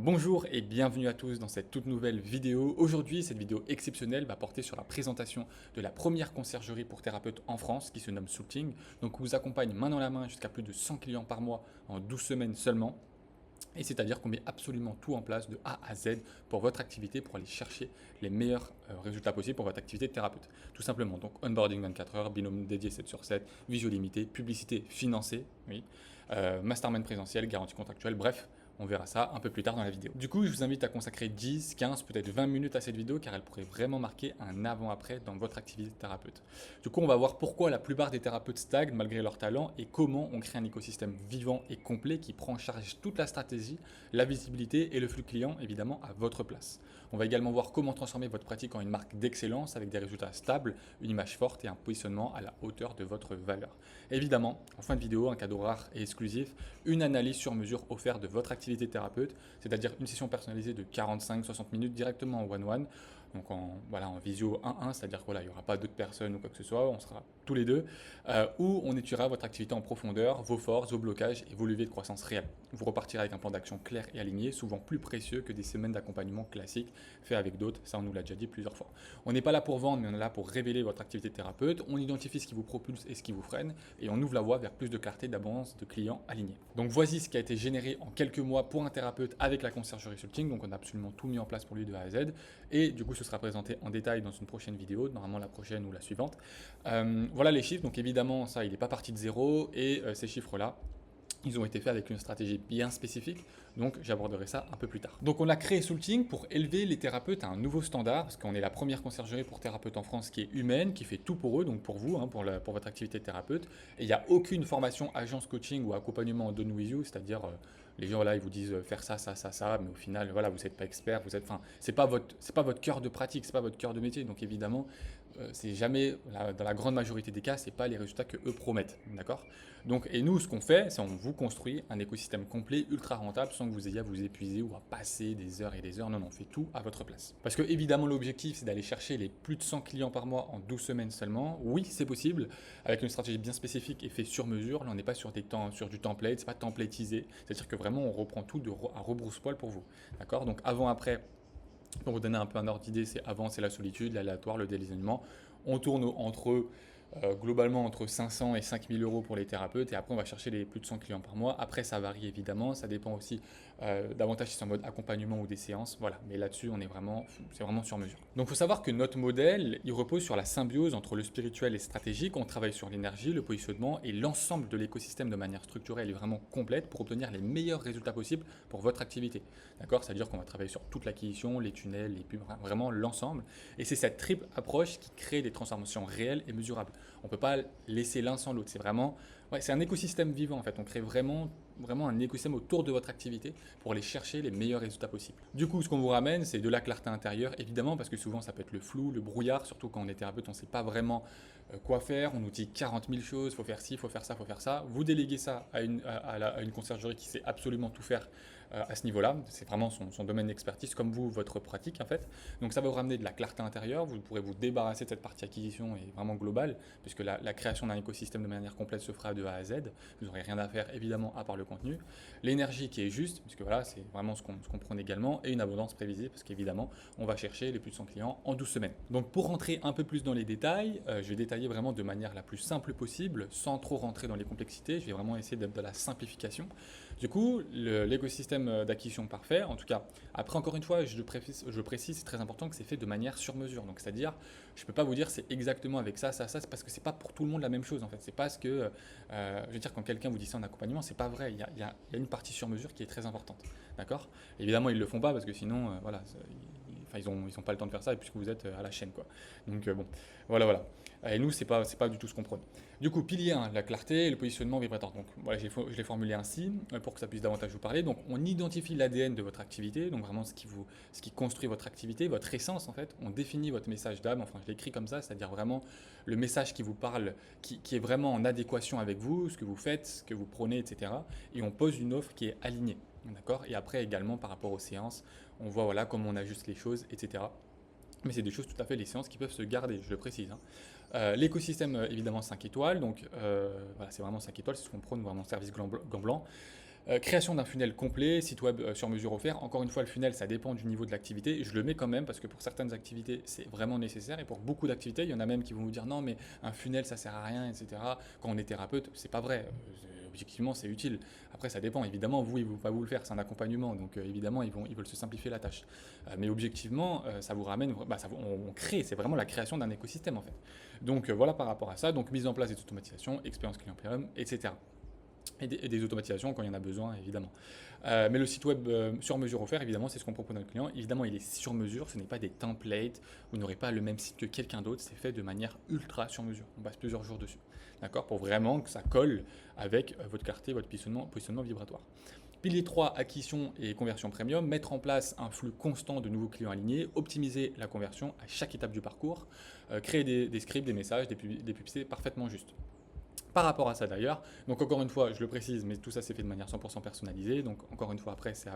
Bonjour et bienvenue à tous dans cette toute nouvelle vidéo. Aujourd'hui, cette vidéo exceptionnelle va porter sur la présentation de la première conciergerie pour thérapeutes en France qui se nomme Soulting. Donc, on vous accompagne main dans la main jusqu'à plus de 100 clients par mois en 12 semaines seulement. Et c'est-à-dire qu'on met absolument tout en place de A à Z pour votre activité, pour aller chercher les meilleurs résultats possibles pour votre activité de thérapeute. Tout simplement, donc onboarding 24 heures, binôme dédié 7 sur 7, visio limité, publicité financée, oui, mastermind présentiel, garantie contractuelle, bref. On verra ça un peu plus tard dans la vidéo. Du coup, je vous invite à consacrer 10, 15, peut-être 20 minutes à cette vidéo car elle pourrait vraiment marquer un avant-après dans votre activité de thérapeute. Du coup, on va voir pourquoi la plupart des thérapeutes stagnent malgré leur talent et comment on crée un écosystème vivant et complet qui prend en charge toute la stratégie, la visibilité et le flux client évidemment à votre place. On va également voir comment transformer votre pratique en une marque d'excellence avec des résultats stables, une image forte et un positionnement à la hauteur de votre valeur. Évidemment, en fin de vidéo, un cadeau rare et exclusif, une analyse sur mesure offerte de votre activité de thérapeute, c'est-à-dire une session personnalisée de 45-60 minutes directement en one-one, donc en visio 1-1, c'est-à-dire qu'il n'y aura pas d'autres personnes ou quoi que ce soit, on sera tous les deux, où on étudiera votre activité en profondeur, vos forces, vos blocages et vos leviers de croissance réels. Vous repartirez avec un plan d'action clair et aligné, souvent plus précieux que des semaines d'accompagnement classiques fait avec d'autres, ça on nous l'a déjà dit plusieurs fois. On n'est pas là pour vendre, mais on est là pour révéler votre activité de thérapeute, on identifie ce qui vous propulse et ce qui vous freine, et on ouvre la voie vers plus de clarté, d'abondance, de clients alignés. Donc voici ce qui a été généré en quelques mois pour un thérapeute avec la conciergerie Soulting, donc on a absolument tout mis en place pour lui de A à Z, et du coup ce sera présenté en détail dans une prochaine vidéo, normalement la prochaine ou la suivante. Voilà les chiffres, donc évidemment ça il n'est pas parti de zéro, et ces chiffres-là, ils ont été faits avec une stratégie bien spécifique, donc j'aborderai ça un peu plus tard. Donc on a créé Soulting pour élever les thérapeutes à un nouveau standard, parce qu'on est la première conciergerie pour thérapeutes en France qui est humaine, qui fait tout pour eux, donc pour vous, pour votre activité de thérapeute. Et il n'y a aucune formation agence coaching ou accompagnement en done with you, c'est-à-dire les gens là ils vous disent faire ça, ça, ça, ça, mais au final voilà vous n'êtes pas expert, c'est pas votre cœur de pratique, c'est pas votre cœur de métier, donc évidemment c'est jamais, dans la grande majorité des cas, c'est pas les résultats que eux promettent, d'accord? Donc, et nous, ce qu'on fait, c'est on vous construit un écosystème complet, ultra rentable, sans que vous ayez à vous épuiser ou à passer des heures et des heures. Non, non, on fait tout à votre place. Parce que évidemment, l'objectif, c'est d'aller chercher les plus de 100 clients par mois en 12 semaines seulement. Oui, c'est possible, avec une stratégie bien spécifique et fait sur mesure. Là, on n'est pas sur du template, c'est pas templatisé. C'est-à-dire que vraiment, on reprend tout à rebrousse-poil pour vous, d'accord? Donc, avant, après. Pour vous donner un peu un ordre d'idée, c'est avant, c'est la solitude, l'aléatoire, le délisonement. On tourne globalement entre 500 et 5000 euros pour les thérapeutes et après on va chercher les plus de 100 clients par mois. Après ça varie évidemment, ça dépend aussi davantage si c'est en mode accompagnement ou des séances, voilà. Mais là-dessus c'est vraiment sur mesure. Donc il faut savoir que notre modèle, il repose sur la symbiose entre le spirituel et stratégique. On travaille sur l'énergie, le positionnement et l'ensemble de l'écosystème de manière structurelle et vraiment complète pour obtenir les meilleurs résultats possibles pour votre activité. D'accord? C'est-à-dire qu'on va travailler sur toute l'acquisition, les tunnels, les pubs, vraiment l'ensemble. Et c'est cette triple approche qui crée des transformations réelles et mesurables. On ne peut pas laisser l'un sans l'autre. C'est vraiment, c'est un écosystème vivant en fait. On crée vraiment un écosystème autour de votre activité pour aller chercher les meilleurs résultats possibles. Du coup, ce qu'on vous ramène, c'est de la clarté intérieure, évidemment, parce que souvent ça peut être le flou, le brouillard, surtout quand on est thérapeute, on ne sait pas vraiment quoi faire, on nous dit 40 000 choses, il faut faire ci, il faut faire ça, il faut faire ça. Vous déléguez ça à une conciergerie qui sait absolument tout faire à ce niveau-là. C'est vraiment son domaine d'expertise, comme vous, votre pratique en fait. Donc ça va vous ramener de la clarté intérieure, vous pourrez vous débarrasser de cette partie acquisition et vraiment globale, puisque la création d'un écosystème de manière complète se fera de A à Z. Vous n'aurez rien à faire évidemment à part le contenu. L'énergie qui est juste, puisque voilà, c'est vraiment ce qu'on prône également, et une abondance prévisible, parce qu'évidemment, on va chercher les plus de 100 clients en 12 semaines. Donc pour rentrer un peu plus dans les détails, je vais détailler vraiment de manière la plus simple possible, sans trop rentrer dans les complexités. Je vais vraiment essayer d'être de la simplification. Du coup, l'écosystème d'acquisition parfait, en tout cas, après encore une fois, je précise, c'est très important que c'est fait de manière sur mesure. Donc c'est-à-dire, je ne peux pas vous dire c'est exactement avec ça, ça, ça, c'est parce que c'est pas pour tout le monde la même chose en fait. C'est parce que, je veux dire, quand quelqu'un vous dit ça en accompagnement, c'est pas vrai. Il y a une partie sur mesure qui est très importante, d'accord? Évidemment, ils le font pas parce que sinon, voilà, ils ont pas le temps de faire ça et puisque vous êtes à la chaîne, quoi. Donc bon, voilà. Et nous, c'est pas du tout ce qu'on prône. Du coup, pilier 1, la clarté et le positionnement vibratoire. Donc voilà, je l'ai formulé ainsi pour que ça puisse davantage vous parler. Donc on identifie l'ADN de votre activité, donc vraiment ce qui construit votre activité, votre essence en fait. On définit votre message d'âme, enfin je l'écris comme ça, c'est-à-dire vraiment le message qui vous parle, qui est vraiment en adéquation avec vous, ce que vous faites, ce que vous prônez, etc. Et on pose une offre qui est alignée, d'accord? Et après également par rapport aux séances, on voit voilà comment on ajuste les choses, etc. Mais c'est des choses tout à fait, les séances qui peuvent se garder, je le précise, hein. L'écosystème, évidemment, 5 étoiles. Donc, voilà, c'est vraiment 5 étoiles, c'est ce qu'on prône, vraiment service gant blanc. Création d'un funnel complet, site web sur mesure offert. Encore une fois, le funnel, ça dépend du niveau de l'activité. Je le mets quand même parce que pour certaines activités, c'est vraiment nécessaire. Et pour beaucoup d'activités, il y en a même qui vont vous dire non, mais un funnel, ça sert à rien, etc. Quand on est thérapeute, c'est pas vrai. Objectivement, c'est utile. Après, ça dépend. Évidemment, vous, ils ne vont pas vous le faire. C'est un accompagnement. Donc, évidemment, ils veulent se simplifier la tâche. Mais objectivement, ça vous ramène. On crée. C'est vraiment la création d'un écosystème, en fait. Donc, voilà par rapport à ça. Donc, mise en place des automatisations, expérience client premium, etc. Et des automatisations quand il y en a besoin, évidemment. Mais le site web sur mesure offert, évidemment, c'est ce qu'on propose à notre client. Évidemment, il est sur mesure, ce n'est pas des templates, vous n'aurez pas le même site que quelqu'un d'autre, c'est fait de manière ultra sur mesure. On passe plusieurs jours dessus, d'accord, pour vraiment que ça colle avec votre clarté, votre positionnement vibratoire. Pilier 3, acquisition et conversion premium, mettre en place un flux constant de nouveaux clients alignés, optimiser la conversion à chaque étape du parcours, créer des scripts, des messages, des publicités parfaitement justes. Par rapport à ça d'ailleurs, donc encore une fois, je le précise, mais tout ça c'est fait de manière 100% personnalisée, donc encore une fois après, c'est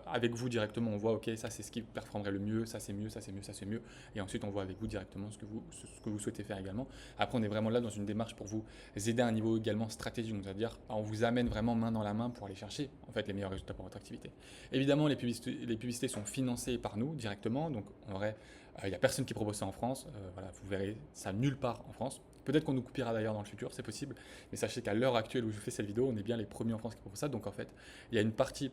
avec vous directement, on voit ok, ça c'est ce qui performerait le mieux, ça c'est mieux, ça c'est mieux, ça c'est mieux, et ensuite on voit avec vous directement ce que vous souhaitez faire également. Après on est vraiment là dans une démarche pour vous aider à un niveau également stratégique, donc c'est-à-dire on vous amène vraiment main dans la main pour aller chercher en fait les meilleurs résultats pour votre activité. Évidemment les publicités sont financées par nous directement, donc en vrai il n'y a personne qui propose ça en France, voilà, vous verrez ça nulle part en France. Peut-être qu'on nous copiera d'ailleurs dans le futur, c'est possible. Mais sachez qu'à l'heure actuelle où je fais cette vidéo, on est bien les premiers en France qui proposent ça. Donc en fait, il y a une partie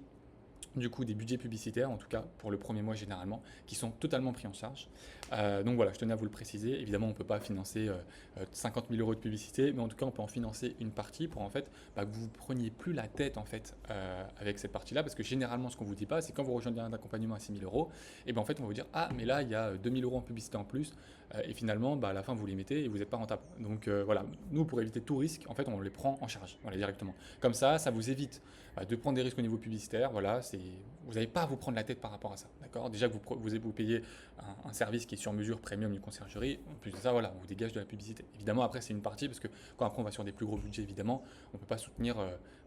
du coup des budgets publicitaires, en tout cas pour le premier mois généralement, qui sont totalement pris en charge. Donc voilà, je tenais à vous le préciser. Évidemment, on ne peut pas financer 50 000 euros de publicité, mais en tout cas, on peut en financer une partie pour en fait que vous ne preniez plus la tête en fait avec cette partie-là, parce que généralement, ce qu'on vous dit pas, c'est quand vous rejoignez un accompagnement à 6 000 euros, et bien en fait, on va vous dire ah mais là il y a 2 000 euros en publicité en plus, et finalement, à la fin, vous les mettez et vous n'êtes pas rentable. Donc voilà, nous pour éviter tout risque, en fait, on les prend en charge, voilà, directement. Comme ça vous évite de prendre des risques au niveau publicitaire. Voilà, vous n'avez pas à vous prendre la tête par rapport à ça. D'accord. Déjà que vous payez un service qui est sur mesure, premium, une conciergerie. En plus de ça, voilà, on vous dégage de la publicité. Évidemment, après, c'est une partie parce que quand après on va sur des plus gros budgets, évidemment, on ne peut pas soutenir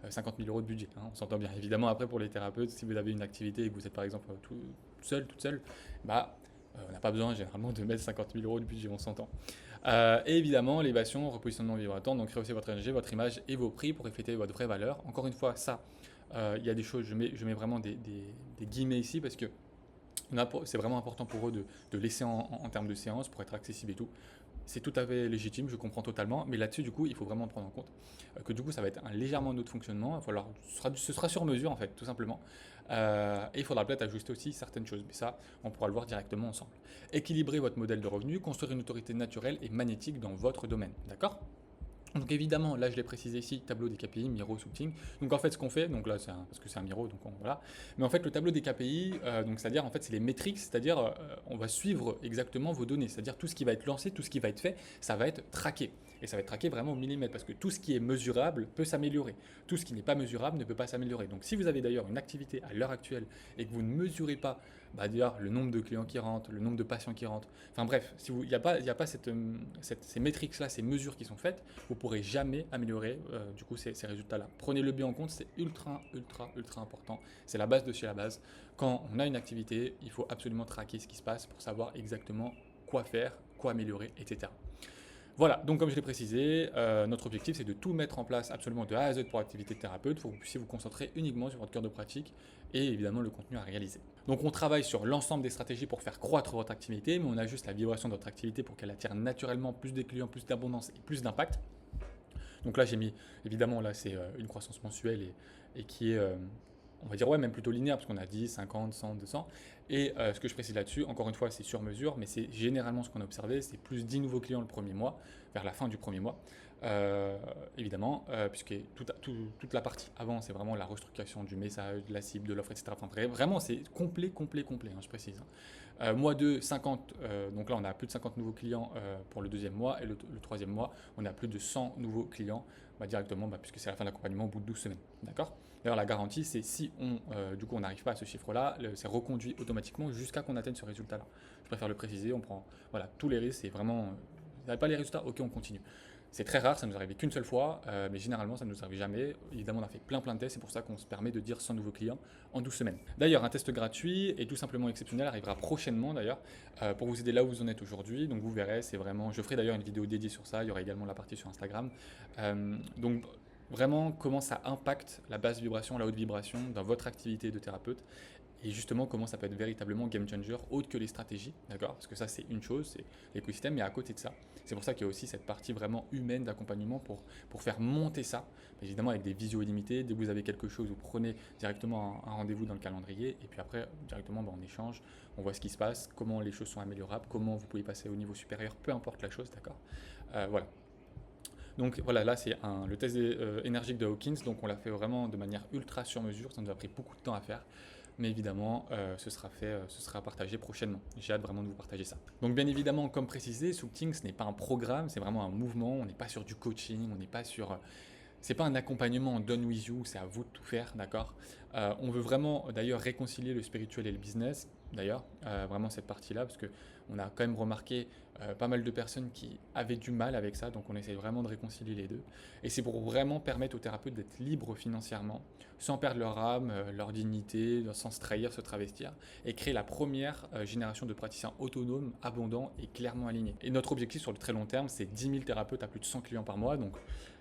50 000 euros de budget. Hein, on s'entend bien. Évidemment, après, pour les thérapeutes, si vous avez une activité et que vous êtes par exemple toute seule, on n'a pas besoin généralement de mettre 50 000 euros de budget, on s'entend. Et évidemment, l'élévation, repositionnement vibratoire, donc rehausser votre énergie, votre image et vos prix pour refléter votre vraie valeur. Encore une fois, ça, il y a des choses, je mets vraiment des guillemets ici parce que c'est vraiment important pour eux de laisser en termes de séance pour être accessible et tout. C'est tout à fait légitime, je comprends totalement, mais là-dessus, du coup, il faut vraiment prendre en compte que du coup, ça va être un légèrement autre fonctionnement. Ce sera sur mesure, en fait, tout simplement. Et il faudra peut-être ajuster aussi certaines choses, mais ça, on pourra le voir directement ensemble. Équilibrer votre modèle de revenu, construire une autorité naturelle et magnétique dans votre domaine, d'accord ? Donc évidemment, là je l'ai précisé ici, tableau des KPI, Miro, Sculpting. Donc en fait ce qu'on fait, donc là parce que c'est un Miro, donc voilà. Mais en fait le tableau des KPI, donc c'est-à-dire en fait c'est les métriques, c'est-à-dire on va suivre exactement vos données, c'est-à-dire tout ce qui va être lancé, tout ce qui va être fait, ça va être traqué. Et ça va être traqué vraiment au millimètre parce que tout ce qui est mesurable peut s'améliorer. Tout ce qui n'est pas mesurable ne peut pas s'améliorer. Donc si vous avez d'ailleurs une activité à l'heure actuelle et que vous ne mesurez pas d'ailleurs le nombre de clients qui rentrent, le nombre de patients qui rentrent, enfin bref, si il n'y a pas ces métriques-là, ces mesures qui sont faites, vous ne pourrez jamais améliorer du coup ces résultats-là. Prenez-le bien en compte, c'est ultra important. C'est la base de chez la base. Quand on a une activité, il faut absolument traquer ce qui se passe pour savoir exactement quoi faire, quoi améliorer, etc. Voilà, donc comme je l'ai précisé, notre objectif c'est de tout mettre en place absolument de A à Z pour l'activité de thérapeute, pour que vous puissiez vous concentrer uniquement sur votre cœur de pratique et évidemment le contenu à réaliser. Donc on travaille sur l'ensemble des stratégies pour faire croître votre activité, mais on ajuste la vibration de votre activité pour qu'elle attire naturellement plus de clients, plus d'abondance et plus d'impact. Donc là j'ai mis, évidemment là c'est une croissance mensuelle et qui est, on va dire même plutôt linéaire parce qu'on a 10, 50, 100, 200. Et ce que je précise là-dessus, encore une fois c'est sur mesure, mais c'est généralement ce qu'on a observé, c'est plus 10 nouveaux clients le premier mois, vers la fin du premier mois. Évidemment, puisque toute la partie avant, c'est vraiment la restructuration du message, de la cible, de l'offre, etc. Enfin, vraiment, c'est complet, hein, je précise. Mois 2, 50, donc là on a plus de 50 nouveaux clients pour le deuxième mois, et le troisième mois, on a plus de 100 nouveaux clients directement, puisque c'est la fin de l'accompagnement au bout de 12 semaines. D'accord ? D'ailleurs, la garantie, c'est si on n'arrive pas à ce chiffre-là, c'est reconduit automatiquement jusqu'à qu'on atteigne ce résultat-là. Je préfère le préciser, on prend tous les risques, c'est vraiment, vous n'avez pas les résultats, ok, on continue. C'est très rare, ça nous arrive qu'une seule fois, mais généralement ça ne nous arrive jamais. Évidemment, on a fait plein de tests, c'est pour ça qu'on se permet de dire 100 nouveaux clients en 12 semaines. D'ailleurs, un test gratuit et tout simplement exceptionnel arrivera prochainement d'ailleurs pour vous aider là où vous en êtes aujourd'hui. Donc vous verrez, c'est vraiment, je ferai d'ailleurs une vidéo dédiée sur ça, il y aura également la partie sur Instagram. Donc vraiment comment ça impacte la basse vibration, la haute vibration dans votre activité de thérapeute et justement comment ça peut être véritablement game changer autre que les stratégies, d'accord? Parce que ça c'est une chose, c'est l'écosystème, mais à côté de ça, c'est pour ça qu'il y a aussi cette partie vraiment humaine d'accompagnement pour faire monter ça, évidemment avec des visios illimitées, dès que vous avez quelque chose, vous prenez directement un rendez-vous dans le calendrier et puis après directement on échange, on voit ce qui se passe, comment les choses sont améliorables, comment vous pouvez passer au niveau supérieur, peu importe la chose, d'accord? Voilà. Donc voilà, là c'est le test énergique de Hawkins, donc on l'a fait vraiment de manière ultra sur mesure, ça nous a pris beaucoup de temps à faire, mais évidemment ce sera fait, ce sera partagé prochainement. J'ai hâte vraiment de vous partager ça. Donc bien évidemment, comme précisé, Sculpting ce n'est pas un programme, c'est vraiment un mouvement, on n'est pas sur du coaching, on n'est pas sur... c'est pas un accompagnement en done with you, c'est à vous de tout faire, d'accord? On veut vraiment d'ailleurs réconcilier le spirituel et le business, d'ailleurs, vraiment cette partie-là, parce que on a quand même remarqué pas mal de personnes qui avaient du mal avec ça, donc on essaie vraiment de réconcilier les deux. Et c'est pour vraiment permettre aux thérapeutes d'être libres financièrement, sans perdre leur âme, leur dignité, sans se trahir, se travestir, et créer la première génération de praticiens autonomes, abondants et clairement alignés. Et notre objectif sur le très long terme, c'est 10 000 thérapeutes à plus de 100 clients par mois, donc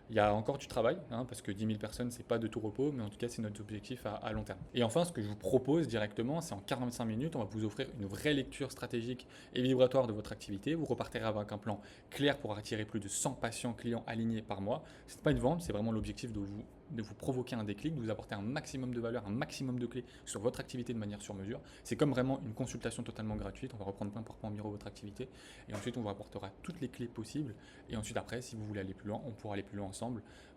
il y a encore du travail, hein, parce que 10 000 personnes, c'est pas de tout repos, mais en tout cas, c'est notre objectif à long terme. Et enfin, ce que je vous propose directement, c'est en 45 minutes, on va vous offrir une vraie lecture stratégique et vibratoire de votre activité. Vous repartirez avec un plan clair pour attirer plus de 100 patients clients alignés par mois. Ce n'est pas une vente, c'est vraiment l'objectif de vous provoquer un déclic, de vous apporter un maximum de valeur, un maximum de clés sur votre activité de manière sur mesure. C'est comme vraiment une consultation totalement gratuite. On va reprendre point par point en miro votre activité et ensuite on vous apportera toutes les clés possibles. Et ensuite après, si vous voulez aller plus loin, on pourra aller plus loin ensemble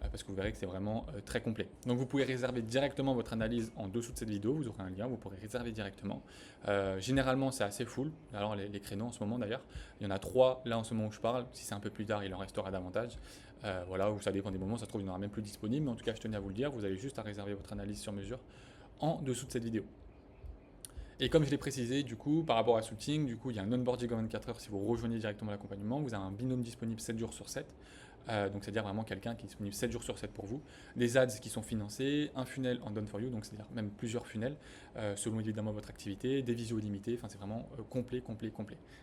parce que vous verrez que c'est vraiment très complet. Donc vous pouvez réserver directement votre analyse en dessous de cette vidéo. Vous aurez un lien, vous pourrez réserver directement. Généralement, c'est assez full. Alors les créneaux en ce moment d'ailleurs, il y en a 3 là en ce moment où je parle. Si c'est un peu plus tard, il en restera davantage. Voilà, où ça dépend des moments, ça se trouve, il n'y en aura même plus disponible. Mais en tout cas, je tenais à vous le dire, vous avez juste à réserver votre analyse sur mesure en dessous de cette vidéo. Et comme je l'ai précisé, du coup, par rapport à Shooting, du coup, il y a un onboarding en 24 heures si vous rejoignez directement l'accompagnement. Vous avez un binôme disponible 7 jours sur 7. Donc, c'est-à-dire vraiment quelqu'un qui est disponible 7 jours sur 7 pour vous. Des ads qui sont financés, un funnel en done for you, donc c'est-à-dire même plusieurs funnels, selon évidemment votre activité, des visios limitées, enfin c'est vraiment complet.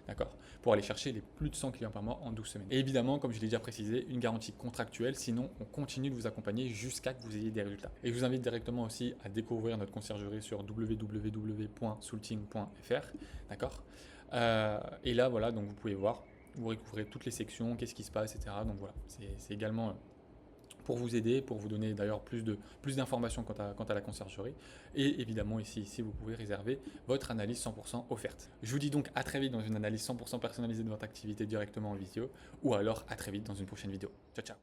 D'accord? Pour aller chercher les plus de 100 clients par mois en 12 semaines. Et évidemment, comme je l'ai déjà précisé, une garantie contractuelle, sinon on continue de vous accompagner jusqu'à que vous ayez des résultats. Et je vous invite directement aussi à découvrir notre conciergerie sur www.sulting.fr. D'accord? Et là, voilà, donc vous pouvez voir. Vous découvrez toutes les sections, qu'est-ce qui se passe, etc. Donc voilà, c'est également pour vous aider, pour vous donner d'ailleurs plus d'informations quant à la conciergerie. Et évidemment, ici, vous pouvez réserver votre analyse 100% offerte. Je vous dis donc à très vite dans une analyse 100% personnalisée de votre activité directement en visio, ou alors à très vite dans une prochaine vidéo. Ciao, ciao.